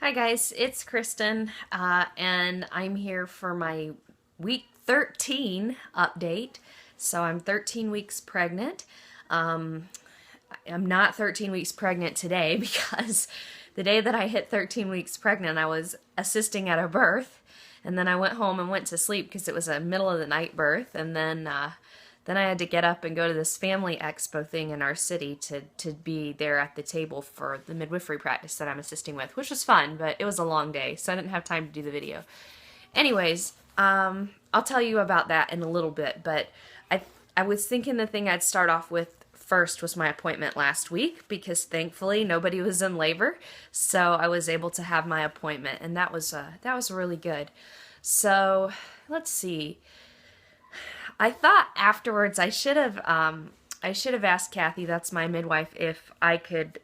Hi guys, it's Kristen, and I'm here for my week 13 update. So I'm 13 weeks pregnant. Um, I'm not 13 weeks pregnant today because the day that I hit 13 weeks pregnant, I was assisting at a birth, and then I went home and went to sleep because it was a middle of the night birth, and then I had to get up and go to this family expo thing in our city to be there at the table for the midwifery practice that I'm assisting with, which was fun, but it was a long day, so I didn't have time to do the video. Anyways, I'll tell you about that in a little bit, but I I was thinking the thing I'd start off with first was my appointment last week because thankfully nobody was in labor, so I was able to have my appointment, and that was really good. So let's see. I thought afterwards I should have asked Kathy, that's my midwife, if I could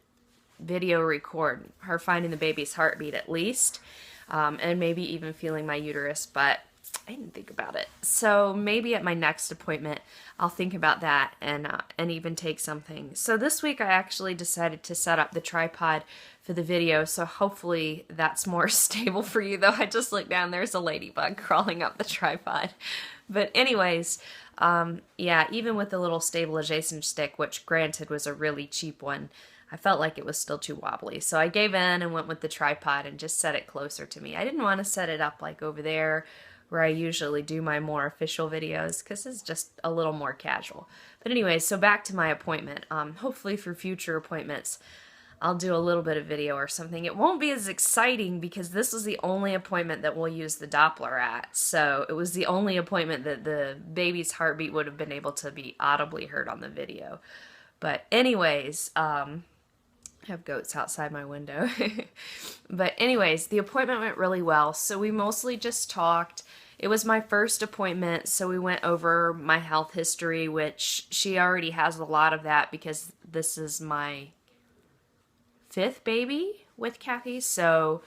video record her finding the baby's heartbeat at least, and maybe even feeling my uterus, but I didn't think about it. So maybe at my next appointment I'll think about that and even take something. So this week I actually decided to set up the tripod for the video, so hopefully that's more stable for you. Though I just looked down, there's a ladybug crawling up the tripod. But anyways, yeah, even with the little stabilization stick, which granted was a really cheap one, I felt like it was still too wobbly. So I gave in and went with the tripod and just set it closer to me. I didn't want to set it up like over there where I usually do my more official videos because it's just a little more casual. But anyways, so back to my appointment. Hopefully for future appointments, I'll do a little bit of video or something. It won't be as exciting because this is the only appointment that we'll use the Doppler at. So it was the only appointment that the baby's heartbeat would have been able to be audibly heard on the video. But anyways, I have goats outside my window. But anyways, the appointment went really well. So we mostly just talked. It was my first appointment, so we went over my health history, which she already has a lot of that because this is my fifth baby with Kathy. So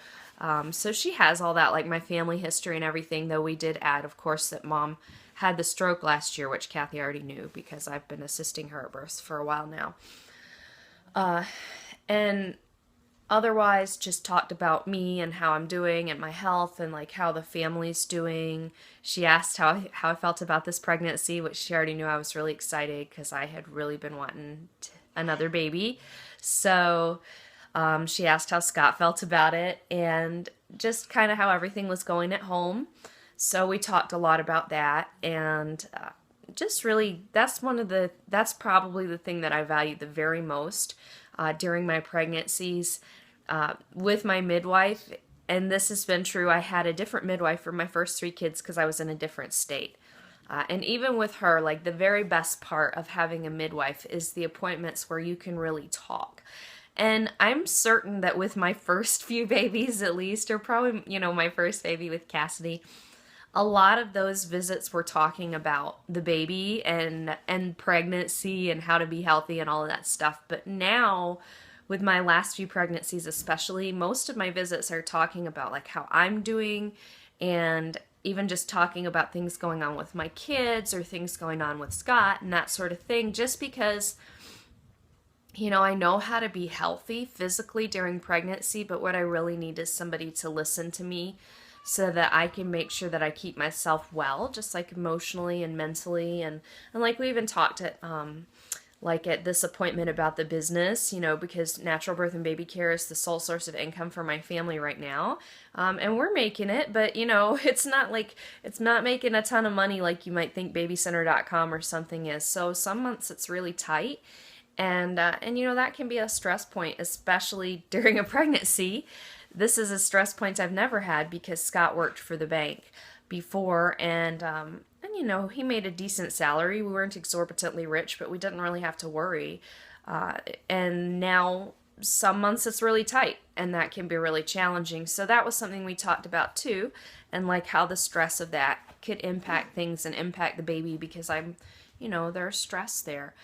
she has all that, like my family history and everything, though we did add, of course, that mom had the stroke last year, which Kathy already knew because I've been assisting her at births for a while now. And otherwise just talked about me and how I'm doing and my health and like how the family's doing. She asked how I felt about this pregnancy, which she already knew I was really excited because I had really been wanting another baby. So she asked how Scott felt about it and just kind of how everything was going at home. So we talked a lot about that, and just really that's probably the thing that I value the very most during my pregnancies with my midwife. And this has been true. I had a different midwife for my first three kids because I was in a different state. And even with her, like the very best part of having a midwife is the appointments where you can really talk. And I'm certain that with my first few babies, at least, or probably, my first baby with Cassidy, a lot of those visits were talking about the baby and pregnancy and how to be healthy and all of that stuff. But now, with my last few pregnancies especially, most of my visits are talking about like how I'm doing, and even just talking about things going on with my kids or things going on with Scott and that sort of thing, just because I know how to be healthy physically during pregnancy, but what I really need is somebody to listen to me so that I can make sure that I keep myself well, just like emotionally and mentally. And like we even talked at like at this appointment about the business, because natural birth and baby care is the sole source of income for my family right now. And we're making it, but it's not making a ton of money like you might think babycenter.com or something is. So some months it's really tight. And that can be a stress point, especially during a pregnancy. This is a stress point I've never had because Scott worked for the bank before, and he made a decent salary. We weren't exorbitantly rich, but we didn't really have to worry. And now some months it's really tight, and that can be really challenging. So that was something we talked about too, and like how the stress of that could impact things and impact the baby because there's stress there.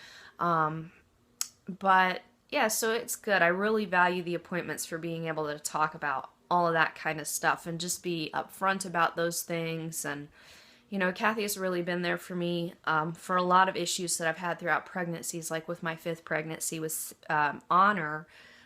But yeah, so it's good. I really value the appointments for being able to talk about all of that kind of stuff and just be upfront about those things. And, Kathy has really been there for me for a lot of issues that I've had throughout pregnancies, like with my fifth pregnancy with Honor.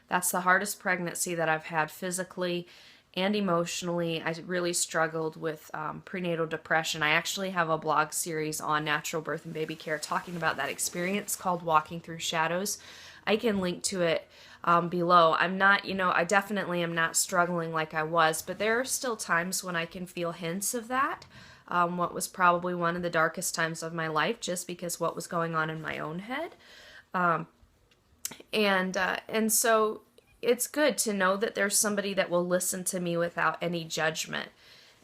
That's the hardest pregnancy that I've had physically and emotionally. I really struggled with prenatal depression. I actually have a blog series on natural birth and baby care talking about that experience called Walking Through Shadows. I can link to it below. I'm not, I definitely am not struggling like I was, but there are still times when I can feel hints of that. What was probably one of the darkest times of my life, just because what was going on in my own head. And so it's good to know that there's somebody that will listen to me without any judgment.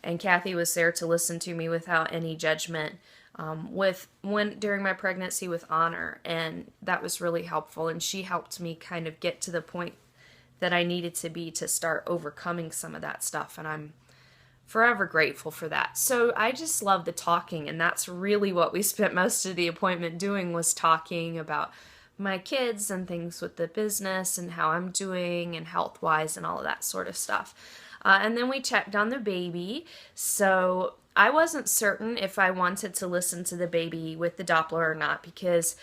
And Kathy was there to listen to me without any judgment during my pregnancy with honor, and that was really helpful. And she helped me kind of get to the point that I needed to be to start overcoming some of that stuff, and I'm forever grateful for that. So I just love the talking, and that's really what we spent most of the appointment doing, was talking about my kids and things with the business and how I'm doing and health-wise and all of that sort of stuff. And then we checked on the baby. So I wasn't certain if I wanted to listen to the baby with the Doppler or not, because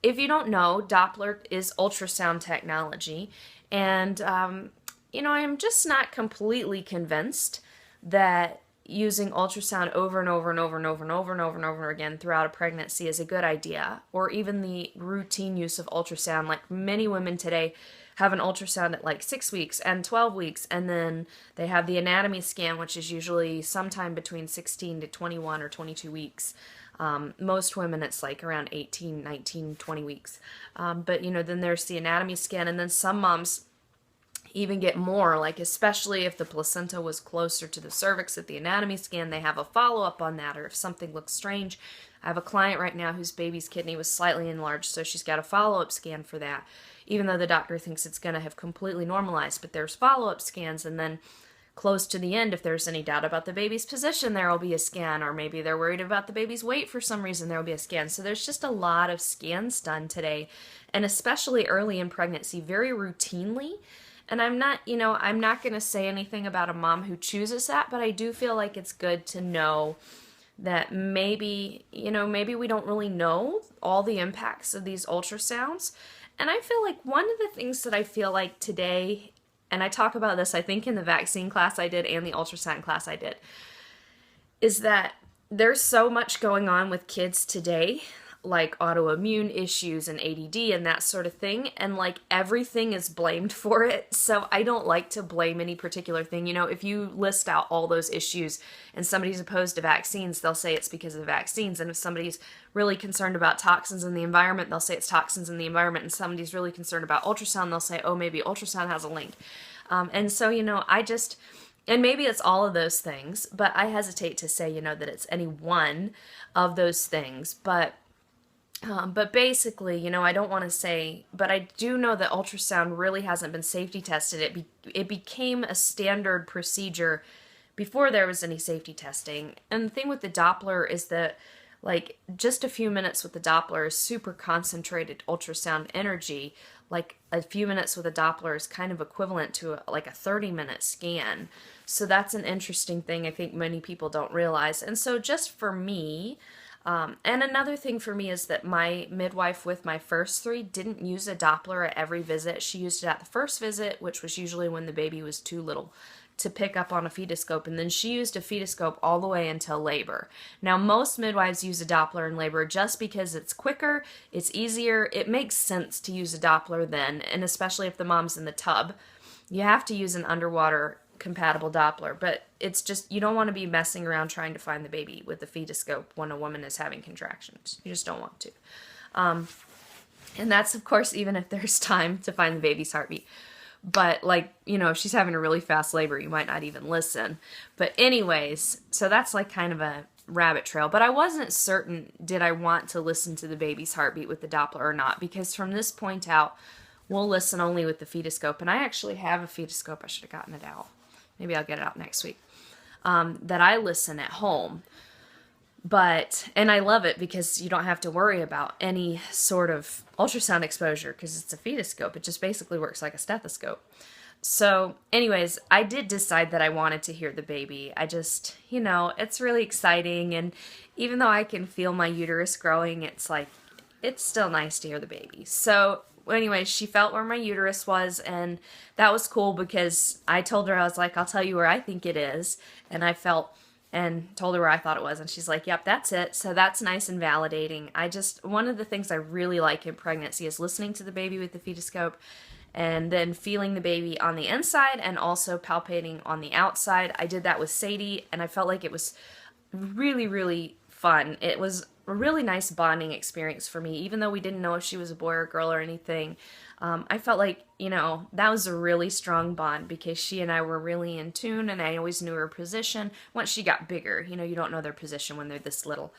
if you don't know, Doppler is ultrasound technology. And, I'm just not completely convinced that using ultrasound over and over and over and over and over and over and over again throughout a pregnancy is a good idea, or even the routine use of ultrasound. Like, many women today have an ultrasound at like 6 weeks and 12 weeks, and then they have the anatomy scan, which is usually sometime between 16 to 21 or 22 weeks. Most women, it's like around 18, 19, 20 weeks. But then there's the anatomy scan, and then some moms even get more, like especially if the placenta was closer to the cervix at the anatomy scan, they have a follow-up on that, or if something looks strange. I have a client right now whose baby's kidney was slightly enlarged, so she's got a follow-up scan for that, even though the doctor thinks it's going to have completely normalized. But there's follow-up scans, and then close to the end, if there's any doubt about the baby's position, there will be a scan, or maybe they're worried about the baby's weight for some reason, there will be a scan. So there's just a lot of scans done today, and especially early in pregnancy, very routinely. And I'm not going to say anything about a mom who chooses that, but I do feel like it's good to know that maybe we don't really know all the impacts of these ultrasounds. And I feel like one of the things that I feel like today, and I talk about this, I think, in the vaccine class I did and the ultrasound class I did, is that there's so much going on with kids today, like autoimmune issues and ADD and that sort of thing, and like everything is blamed for it. So I don't like to blame any particular thing. If you list out all those issues and somebody's opposed to vaccines, they'll say it's because of the vaccines. And if somebody's really concerned about toxins in the environment, they'll say it's toxins in the environment. And somebody's really concerned about ultrasound, they'll say, oh, maybe ultrasound has a link. And so, and maybe it's all of those things, but I hesitate to say, that it's any one of those things. But basically, I don't want to say, but I do know that ultrasound really hasn't been safety tested. It became a standard procedure before there was any safety testing. And the thing with the Doppler is that, like, just a few minutes with the Doppler is super concentrated ultrasound energy. Like, a few minutes with a Doppler is kind of equivalent to a 30-minute scan. So that's an interesting thing I think many people don't realize. And so just for me, and another thing for me is that my midwife with my first 3 didn't use a Doppler at every visit. She used it at the first visit, which was usually when the baby was too little to pick up on a fetoscope, and then she used a fetoscope all the way until labor. Now, most midwives use a Doppler in labor just because it's quicker, it's easier, it makes sense to use a Doppler then, and especially if the mom's in the tub. You have to use an underwater compatible Doppler, but it's just, you don't want to be messing around trying to find the baby with the fetoscope when a woman is having contractions. You just don't want to. And that's, of course, even if there's time to find the baby's heartbeat. But, if she's having a really fast labor, you might not even listen. But anyways, so that's like kind of a rabbit trail. But I wasn't certain, did I want to listen to the baby's heartbeat with the Doppler or not? Because from this point out, we'll listen only with the fetoscope. And I actually have a fetoscope. I should have gotten it out. Maybe I'll get it out next week. That I listen at home. And I love it because you don't have to worry about any sort of ultrasound exposure because it's a fetoscope. It just basically works like a stethoscope. So anyways, I did decide that I wanted to hear the baby. I just, it's really exciting. And even though I can feel my uterus growing, it's still nice to hear the baby. So anyway, she felt where my uterus was, and that was cool because I told her, I was like, I'll tell you where I think it is. And I felt and told her where I thought it was, and she's like, yep, that's it. So that's nice and validating. One of the things I really like in pregnancy is listening to the baby with the fetoscope and then feeling the baby on the inside and also palpating on the outside. I did that with Sadie, and I felt like it was really, really fun. It was a really nice bonding experience for me, even though we didn't know if she was a boy or a girl or anything. I felt like, that was a really strong bond because she and I were really in tune, and I always knew her position. Once she got bigger, you don't know their position when they're this little.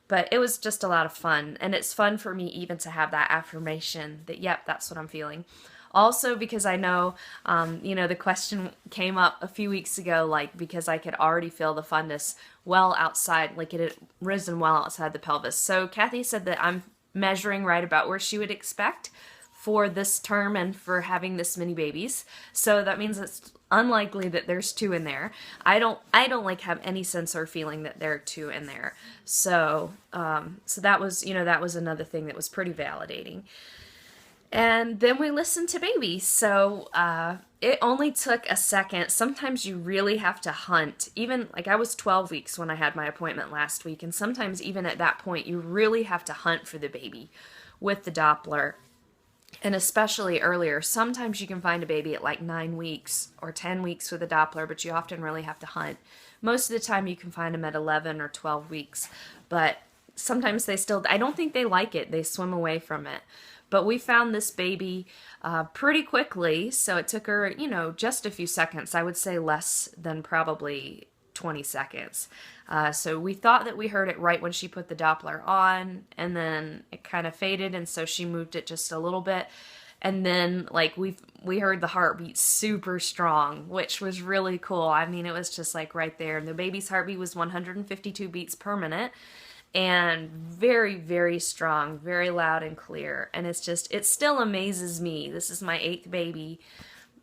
But it was just a lot of fun, and it's fun for me even to have that affirmation that, yep, that's what I'm feeling. Also, because I know, the question came up a few weeks ago, like, because I could already feel the fundus well outside, like it had risen well outside the pelvis. So Kathy said that I'm measuring right about where she would expect for this term and for having this many babies. So that means it's unlikely that there's 2 in there. I don't like have any sense or feeling that there are 2 in there. So, so that was, that was another thing that was pretty validating. And then we listened to baby. So it only took a second. Sometimes you really have to hunt. Even, like, I was 12 weeks when I had my appointment last week. And sometimes even at that point, you really have to hunt for the baby with the Doppler. And especially earlier, sometimes you can find a baby at like 9 weeks or 10 weeks with a Doppler, but you often really have to hunt. Most of the time you can find them at 11 or 12 weeks. But sometimes I don't think they like it. They swim away from it. But we found this baby pretty quickly, so it took her, just a few seconds. I would say less than probably 20 seconds. So we thought that we heard it right when she put the Doppler on, and then it kind of faded, and so she moved it just a little bit. And then, like, we heard the heartbeat super strong, which was really cool. I mean, it was just, like, right there. And the baby's heartbeat was 152 beats per minute. And very, very strong, very loud and clear. And it still amazes me. This is my 8th baby,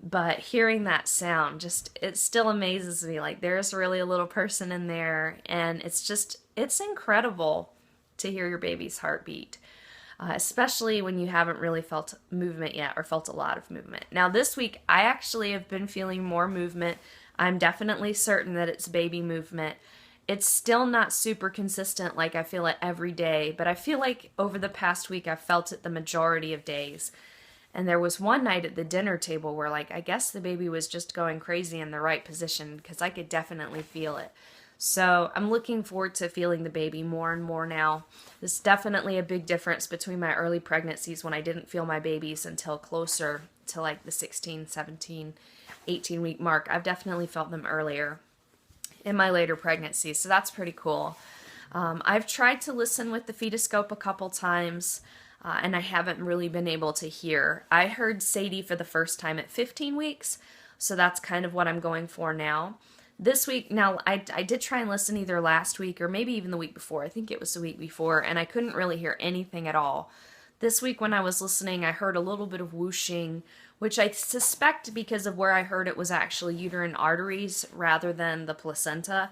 but hearing that sound, it still amazes me. Like, there's really a little person in there, and it's incredible to hear your baby's heartbeat, especially when you haven't really felt movement yet or felt a lot of movement. Now, this week, I actually have been feeling more movement. I'm definitely certain that it's baby movement. It's still not super consistent, like I feel it every day, but I feel like over the past week I've felt it the majority of days. And there was one night at the dinner table where, like, I guess the baby was just going crazy in the right position because I could definitely feel it. So I'm looking forward to feeling the baby more and more now. This is definitely a big difference between my early pregnancies when I didn't feel my babies until closer to like the 16, 17, 18 week mark. I've definitely felt them earlier in my later pregnancies, so that's pretty cool. I've tried to listen with the fetoscope a couple times, and I haven't really been able to hear. I heard Sadie for the first time at 15 weeks, so that's kind of what I'm going for now. This week, now I did try and listen either last week or maybe even the week before. I think it was the week before, and I couldn't really hear anything at all. This week when I was listening, I heard a little bit of whooshing, which I suspect because of where I heard it was actually uterine arteries rather than the placenta.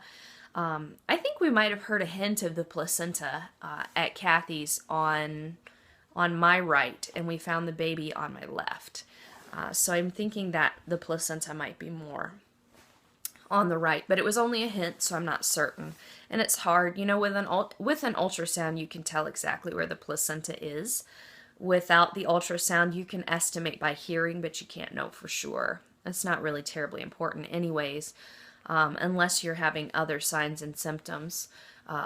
I think we might have heard a hint of the placenta at Kathy's on my right, and we found the baby on my left. So I'm thinking that the placenta might be more on the right, but it was only a hint, so I'm not certain. And it's hard, with an ultrasound you can tell exactly where the placenta is. Without the ultrasound, you can estimate by hearing, but you can't know for sure. It's not really terribly important anyways, unless you're having other signs and symptoms,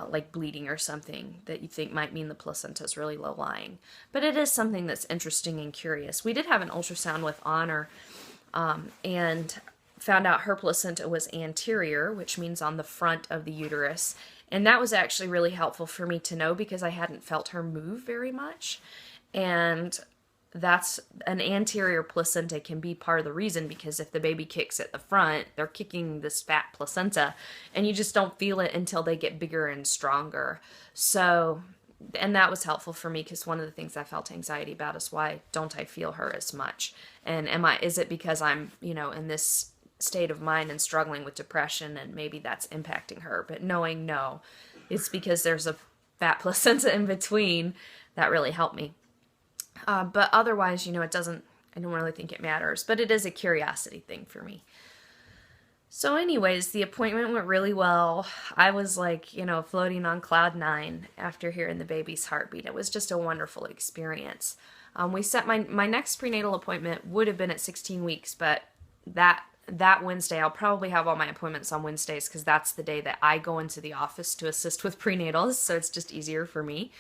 like bleeding or something that you think might mean the placenta is really low-lying. But it is something that's interesting and curious. We did have an ultrasound with Honor, and found out her placenta was anterior, which means on the front of the uterus. And that was actually really helpful for me to know because I hadn't felt her move very much. And that's an anterior placenta can be part of the reason, because if the baby kicks at the front, they're kicking this fat placenta, and you just don't feel it until they get bigger and stronger. So, and that was helpful for me because one of the things I felt anxiety about is why don't I feel her as much? And is it because I'm, in this state of mind and struggling with depression and maybe that's impacting her? But knowing no, it's because there's a fat placenta in between, that really helped me. But otherwise, you know, I don't really think it matters, but it is a curiosity thing for me. So anyways, the appointment went really well. I was like, you know, floating on cloud nine after hearing the baby's heartbeat. It was just a wonderful experience. We set my next prenatal appointment would have been at 16 weeks, but that Wednesday, I'll probably have all my appointments on Wednesdays because that's the day that I go into the office to assist with prenatals, so it's just easier for me.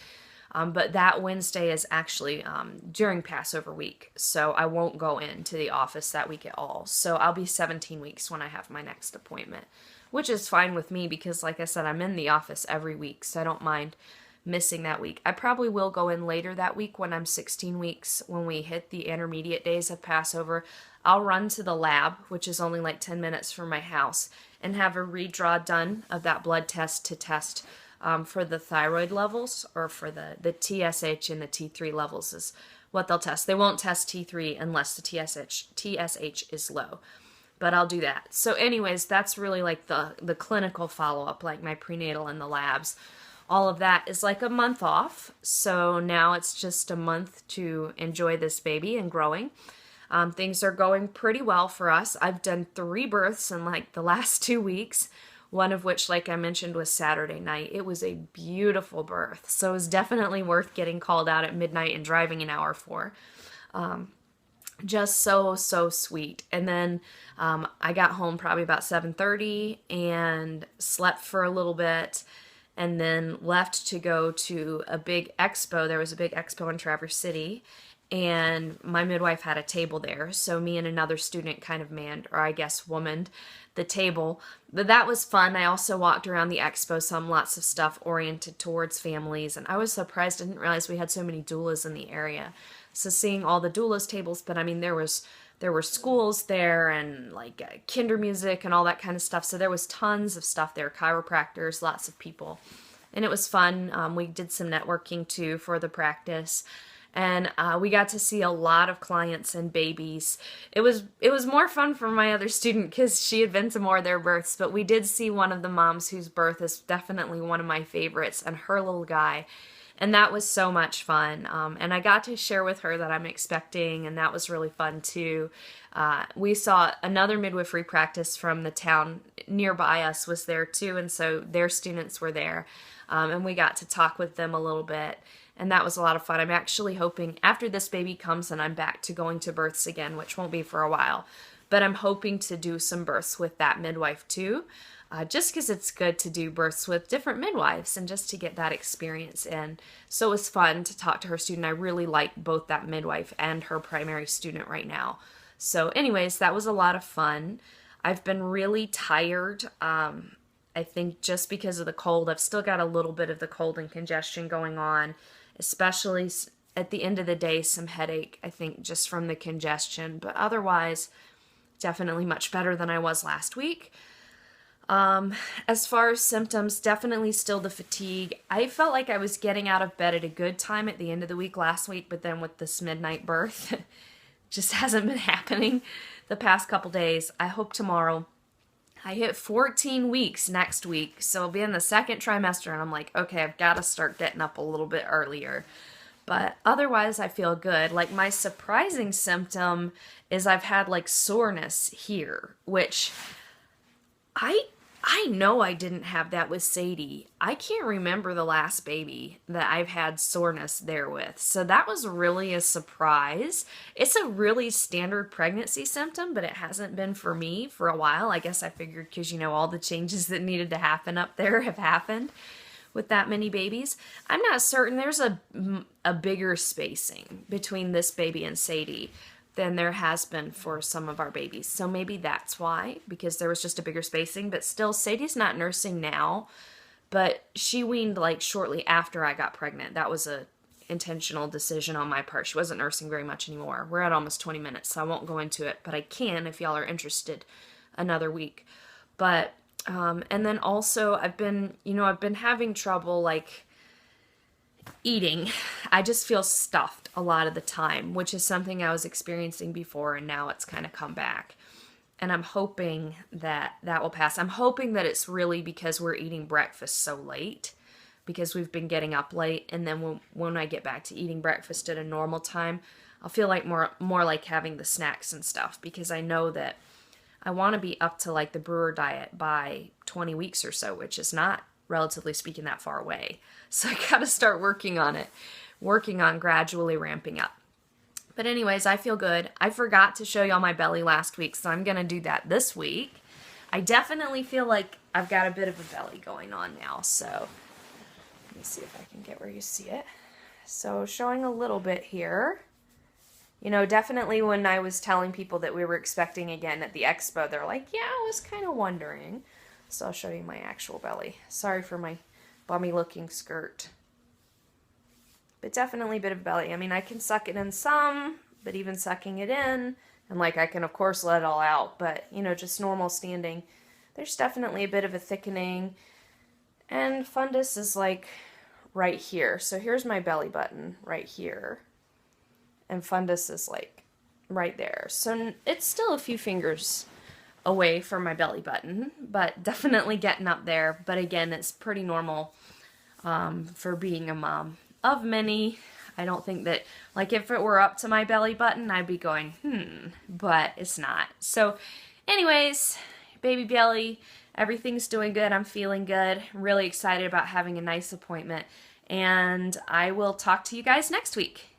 But that Wednesday is actually during Passover week, so I won't go into the office that week at all. So I'll be 17 weeks when I have my next appointment, which is fine with me because, like I said, I'm in the office every week, so I don't mind missing that week. I probably will go in later that week when I'm 16 weeks, when we hit the intermediate days of Passover. I'll run to the lab, which is only like 10 minutes from my house, and have a redraw done of that blood test to test for the thyroid levels, or for the TSH and the T3 levels is what they'll test. They won't test T3 unless the TSH is low, but I'll do that. So anyways, that's really like the clinical follow-up, like my prenatal and the labs. All of that is like a month off, so now it's just a month to enjoy this baby and growing. Things are going pretty well for us. I've done 3 births in like the last 2 weeks. One of which, like I mentioned, was Saturday night. It was a beautiful birth, so it was definitely worth getting called out at midnight and driving an hour for. Just so sweet. And then I got home probably about 7:30 and slept for a little bit, and then left to go to a big expo. There was a big expo in Traverse City, and my midwife had a table there, so me and another student kind of manned, or I guess womaned, the table. But that was fun. I also walked around the expo, saw lots of stuff oriented towards families, and I was surprised. I didn't realize we had so many doulas in the area. So seeing all the doulas tables, but I mean there were schools there, and like kinder music and all that kind of stuff. So there was tons of stuff there, chiropractors, lots of people, and it was fun. We did some networking too for the practice. And we got to see a lot of clients and babies. It was more fun for my other student because she had been to more of their births, but we did see one of the moms whose birth is definitely one of my favorites, and her little guy. And that was so much fun. And I got to share with her that I'm expecting, and that was really fun too. We saw another midwifery practice from the town nearby us was there too, and so their students were there. And we got to talk with them a little bit. And that was a lot of fun. I'm actually hoping after this baby comes and I'm back to going to births again, which won't be for a while, but I'm hoping to do some births with that midwife too, just because it's good to do births with different midwives and just to get that experience in. So it was fun to talk to her student. I really like both that midwife and her primary student right now. So anyways, that was a lot of fun. I've been really tired. I think just because of the cold. I've still got a little bit of the cold and congestion going on, especially at the end of the day, some headache, I think, just from the congestion. But otherwise, definitely much better than I was last week. As far as symptoms, definitely still the fatigue. I felt like I was getting out of bed at a good time at the end of the week last week, but then with this midnight birth, just hasn't been happening the past couple days. I hope tomorrow. I hit 14 weeks next week, so I'll be in the second trimester, and I'm like, okay, I've got to start getting up a little bit earlier. But otherwise, I feel good. Like, my surprising symptom is I've had, like, soreness here, which I know I didn't have that with Sadie. I can't remember the last baby that I've had soreness there with. So that was really a surprise. It's a really standard pregnancy symptom, but it hasn't been for me for a while. I guess I figured because, you know, all the changes that needed to happen up there have happened with that many babies. I'm not certain. There's a bigger spacing between this baby and Sadie than there has been for some of our babies. So maybe that's why, because there was just a bigger spacing. But still, Sadie's not nursing now, but she weaned like shortly after I got pregnant. That was a intentional decision on my part. She wasn't nursing very much anymore. We're at almost 20 minutes, so I won't go into it, but I can if y'all are interested another week. But and then also I've been having trouble like eating. I just feel stuffed a lot of the time, which is something I was experiencing before, and now it's kind of come back. And I'm hoping that that will pass. I'm hoping that it's really because we're eating breakfast so late, because we've been getting up late, and then when I get back to eating breakfast at a normal time, I'll feel like more like having the snacks and stuff, because I know that I want to be up to like the brewer diet by 20 weeks or so, which is not, relatively speaking, that far away. So I got to start working on it, working on gradually ramping up. But anyways, I feel good. I forgot to show y'all my belly last week, so I'm going to do that this week. I definitely feel like I've got a bit of a belly going on now, so let me see if I can get where you see it. So showing a little bit here. You know, definitely when I was telling people that we were expecting again at the expo, they're like, yeah, I was kind of wondering. So I'll show you my actual belly. Sorry for my bummy looking skirt. But definitely a bit of belly. I mean, I can suck it in some, but even sucking it in, and like I can of course let it all out, but you know, just normal standing, there's definitely a bit of a thickening. And fundus is like right here. So here's my belly button right here. And fundus is like right there. So it's still a few fingers away from my belly button, but definitely getting up there. But again, it's pretty normal for being a mom of many. I don't think that, like, if it were up to my belly button, I'd be going, but it's not. So anyways, baby belly, everything's doing good. I'm feeling good. I'm really excited about having a nice appointment. And I will talk to you guys next week.